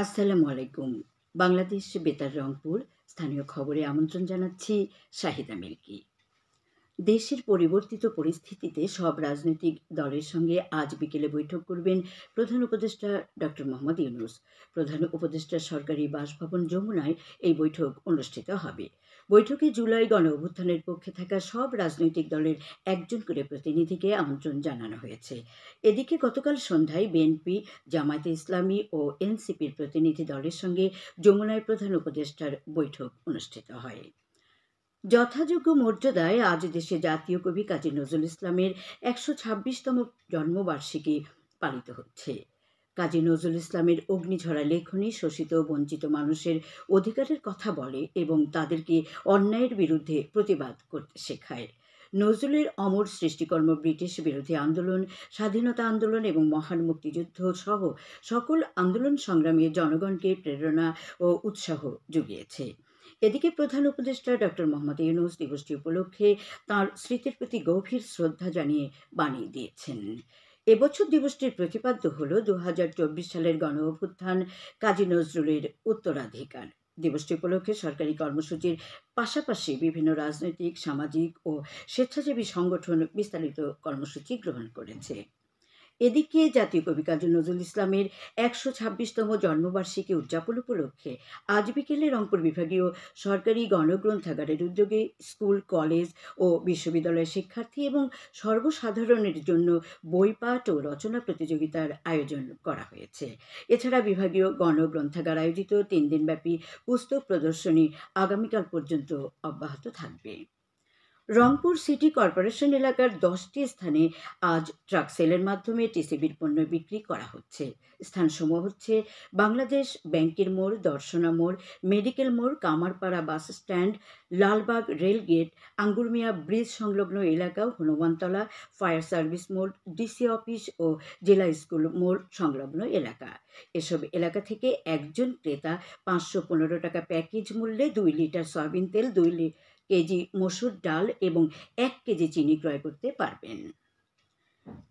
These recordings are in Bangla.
আসসালামু আলাইকুম। বাংলাদেশ বেতার রংপুর স্থানীয় খবরে আমন্ত্রণ জানাচ্ছি শাহিদা মিল্কি। দেশের পরিবর্তিত পরিস্থিতিতে সব রাজনৈতিক দলের সঙ্গে আজ বিকেলে বৈঠক করবেন প্রধান উপদেষ্টা ডক্টর মোহাম্মদ ইউনূস। প্রধান উপদেষ্টার সরকারি বাসভবন যমুনায় এই বৈঠক অনুষ্ঠিত হবে। বৈঠকে জুলাই গণঅভ্যুত্থানের পক্ষে থাকা সব রাজনৈতিক দলের একজন করে প্রতিনিধিকে আমন্ত্রণ জানানো হয়েছে। এদিকে গতকাল সন্ধ্যায় বিএনপি, জামায়াতে ইসলামী ও এনসিপির প্রতিনিধি দলের সঙ্গে যমুনায় প্রধান উপদেষ্টার বৈঠক অনুষ্ঠিত হয়। যথাযোগ্য মর্যাদায় আজ দেশে জাতীয় কবি কাজী নজরুল ইসলামের ১২৬তম জন্মবার্ষিকী পালিত হচ্ছে। কাজী নজরুল ইসলামের অগ্নিঝরা লেখনী শোষিত বঞ্চিত মানুষের অধিকারের কথা বলে এবং তাদেরকে অন্যায়ের বিরুদ্ধে প্রতিবাদ করতে শেখায়। নজরুলের অমর সৃষ্টিকর্ম ব্রিটিশ বিরোধী আন্দোলন, স্বাধীনতা আন্দোলন এবং মহান মুক্তিযুদ্ধ সহ সকল আন্দোলন সংগ্রামে জনগণকে প্রেরণা ও উৎসাহ জুগিয়েছে। এদিকে প্রধান উপদেষ্টা ডক্টর মোহাম্মদ ইউনূস দিবসটি উপলক্ষে তাঁর স্মৃতির প্রতি গভীর শ্রদ্ধা জানিয়ে বাণী দিয়েছেন। এবছর দিবসটির প্রতিপাদ্য হল ২০২৪ সালের গণঅভ্যুত্থান, কাজী নজরুলের উত্তরাধিকার। দিবসটি উপলক্ষে সরকারি কর্মসূচির পাশাপাশি বিভিন্ন রাজনৈতিক, সামাজিক ও স্বেচ্ছাসেবী সংগঠন বিস্তারিত কর্মসূচি গ্রহণ করেছে। এদিকে জাতীয় কবি কাজী নজরুল ইসলামের ১২৬তম জন্মবার্ষিকী উদযাপন উপলক্ষে আজ বিকেলে রংপুর বিভাগীয় সরকারি গণগ্রন্থাগারের উদ্যোগে স্কুল, কলেজ ও বিশ্ববিদ্যালয়ের শিক্ষার্থী এবং সর্বসাধারণের জন্য বইপাঠ ও রচনা প্রতিযোগিতার আয়োজন করা হয়েছে। এছাড়া বিভাগীয় গণগ্রন্থাগার আয়োজিত ৩ দিনব্যাপী পুস্তক প্রদর্শনী আগামীকাল পর্যন্ত অব্যাহত থাকবে। রংপুর সিটি কর্পোরেশন এলাকার ১০টি স্থানে আজ ট্রাক সেলের মাধ্যমে টিসিবির পণ্য বিক্রি করা হচ্ছে। স্থানসমূহ হচ্ছে বাংলাদেশ ব্যাংকের মোড়, দর্শনা মোড়, মেডিকেল মোড়, Kamarpara bus stand, Lalbagh rail gate, Angurmia bridge সংলগ্ন এলাকা, হনুমানতলা ফায়ার সার্ভিস মোড়, ডিসি অফিস ও জেলা স্কুল মোড় সংলগ্ন এলাকা। এসব এলাকা থেকে একজন ক্রেতা ৫১৫ টাকা প্যাকেজ মূল্যে ২ লিটার সয়াবিন তেল, ২ কেজি মসুর ডাল এবং ১ কেজি চিনি ক্রয় করতে পারবেন।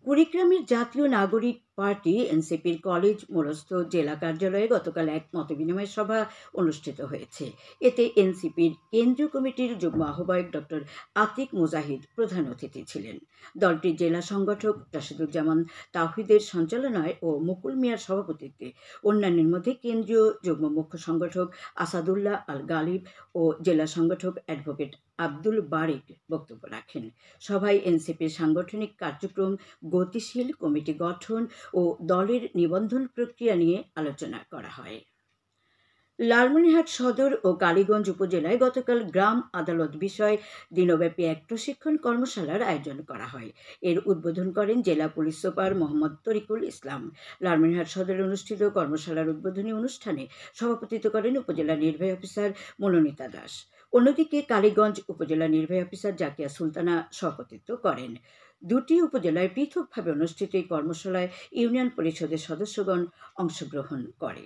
কুড়িগ্রামের জাতীয় নাগরিক পার্টি এনসিপির কলেজ মোড়স্থ জেলা কার্যালয়ে গতকাল এক মতবিনিময় সভা অনুষ্ঠিত হয়েছে। এতে এনসিপির কেন্দ্রীয় কমিটির যুগ্ম আহ্বায়ক ডক্টর আতিক মুজাহিদ প্রধান অতিথি ছিলেন। দলটির জেলা সংগঠক রাশেদুজ্জামান তাওহিদের সঞ্চালনায় ও মুকুল মিয়ার সভাপতিত্বে অন্যান্যের মধ্যে কেন্দ্রীয় যুগ্ম মুখ্য সংগঠক আসাদুল্লাহ আল গালিব ও জেলা সংগঠক অ্যাডভোকেট আব্দুল বারিক বক্তব্য রাখেন। সভায় এনসিপির সাংগঠনিক কার্যক্রম গতিশীল, কমিটি গঠন ও দলের নিবন্ধন প্রক্রিয়া নিয়ে আলোচনা করা হয়। লালমনিরহাট সদর ও কালীগঞ্জ উপজেলায় গতকাল গ্রাম আদালত বিষয় দিনব্যাপী এক প্রশিক্ষণ কর্মশালার আয়োজন করা হয়। এর উদ্বোধন করেন জেলা পুলিশ সুপার মোহাম্মদ তরিকুল ইসলাম। লালমনিরহাট সদরে অনুষ্ঠিত কর্মশালার উদ্বোধনী অনুষ্ঠানে সভাপতিত্ব করেন উপজেলা নির্বাহী অফিসার মনোনীতা দাস। অন্যদিকে কালীগঞ্জ উপজেলা নির্বাহী অফিসার জাকিয়া সুলতানা সভাপতিত্ব করেন। দুটি উপজেলায় পৃথকভাবে অনুষ্ঠিত এই কর্মশালায় ইউনিয়ন পরিষদের সদস্যগণ অংশগ্রহণ করে।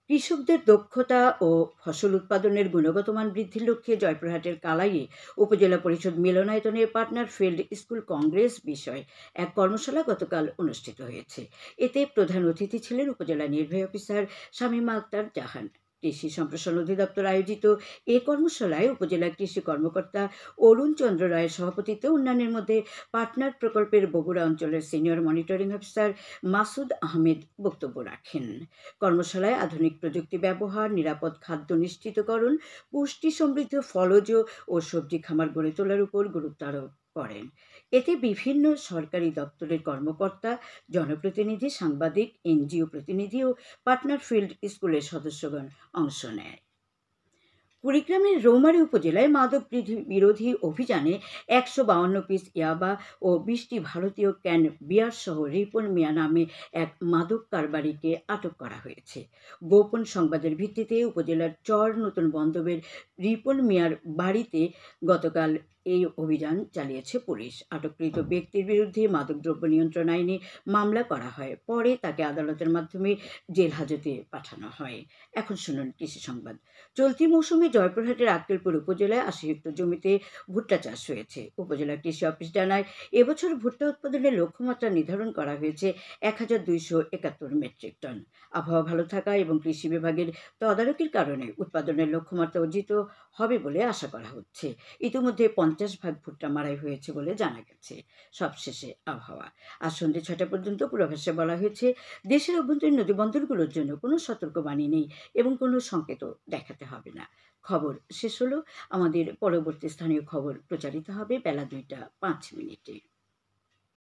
কৃষকদের দক্ষতা ও ফসল উৎপাদনের গুণগত মান বৃদ্ধির লক্ষ্যে জয়পুরহাটের কালাইয়ে উপজেলা পরিষদ মিলনায়তনে পার্টনার ফিল্ড স্কুল কংগ্রেস বিষয় এক কর্মশালা গতকাল অনুষ্ঠিত হয়েছে। এতে প্রধান অতিথি ছিলেন উপজেলা নির্বাহী অফিসার শামীমা আক্তার জাহান। কৃষি সম্প্রসারণ অধিদপ্তর আয়োজিত এ কর্মশালায় উপজেলা কৃষি কর্মকর্তা অরুণ চন্দ্র রায়ের সভাপতিত্বে অন্যান্যের মধ্যে পার্টনার প্রকল্পের বগুড়া অঞ্চলের senior monitoring officer Masud Ahmed বক্তব্য রাখেন। কর্মশালায় আধুনিক প্রযুক্তি ব্যবহার, নিরাপদ খাদ্য নিশ্চিতকরণ, পুষ্টি সমৃদ্ধ ফলজ ও সবজি খামার গড়ে তোলার উপর গুরুত্ব আরোপ করেন। এতে বিভিন্ন সরকারি দপ্তরের কর্মকর্তা, জনপ্রতিনিধি, সাংবাদিক, এনজিও প্রতিনিধি ও পার্টনার ফিল্ড স্কুলের সদস্যগণ অংশ নেয়। কুড়িগ্রামের রৌমারী উপজেলায় মাদক বিরোধী অভিযানে ১৫২ পিস ইয়াবা ও ২০টি ভারতীয় ক্যান বিয়ার সহ রিপন মিয়া নামে এক মাদক কারবারিকে আটক করা হয়েছে। গোপন সংবাদের ভিত্তিতে উপজেলার চর নতুন বন্দবের রিপন মিয়ার বাড়িতে গতকাল এই অভিযান চালিয়েছে পুলিশ। আটককৃত ব্যক্তির বিরুদ্ধে মাদকদ্রব্য নিয়ন্ত্রণ আইনে মামলা করা হয়। পরে তাকে আদালতের মাধ্যমে জেল হাজতে পাঠানো হয়। এখন শুনুন কৃষি সংবাদ। চলতি মৌসুমে জয়পুরহাটের আক্কেলপুর উপজেলায় ৮০ হেক্টর জমিতে ভুট্টা চাষ হয়েছে। উপজেলা কৃষি অফিস জানায়, এবছর ভুট্টা উৎপাদনের লক্ষ্যমাত্রা নির্ধারণ করা হয়েছে ১,২৭১ মেট্রিক টন। আবহাওয়া ভালো থাকা এবং কৃষি বিভাগের তদারকির কারণে উৎপাদনের লক্ষ্যমাত্রা অর্জিত হবে বলে আশা করা হচ্ছে। ইতিমধ্যে ৫০ ভাগ ভুট্টা মাড়াই হয়েছে বলে জানা গেছে। সবশেষে আবহাওয়া। আজ সন্ধ্যে ৬টা পর্যন্ত পূর্বাভাসে বলা হয়েছে, দেশের অভ্যন্তরীণ নদীবন্দরগুলোর জন্য কোনো সতর্কবাণী নেই এবং কোনো সংকেতও দেখাতে হবে না। খবর শেষ হলো। আমাদের পরবর্তী স্থানীয় খবর প্রচারিত হবে বেলা ২টা ৫ মিনিটে।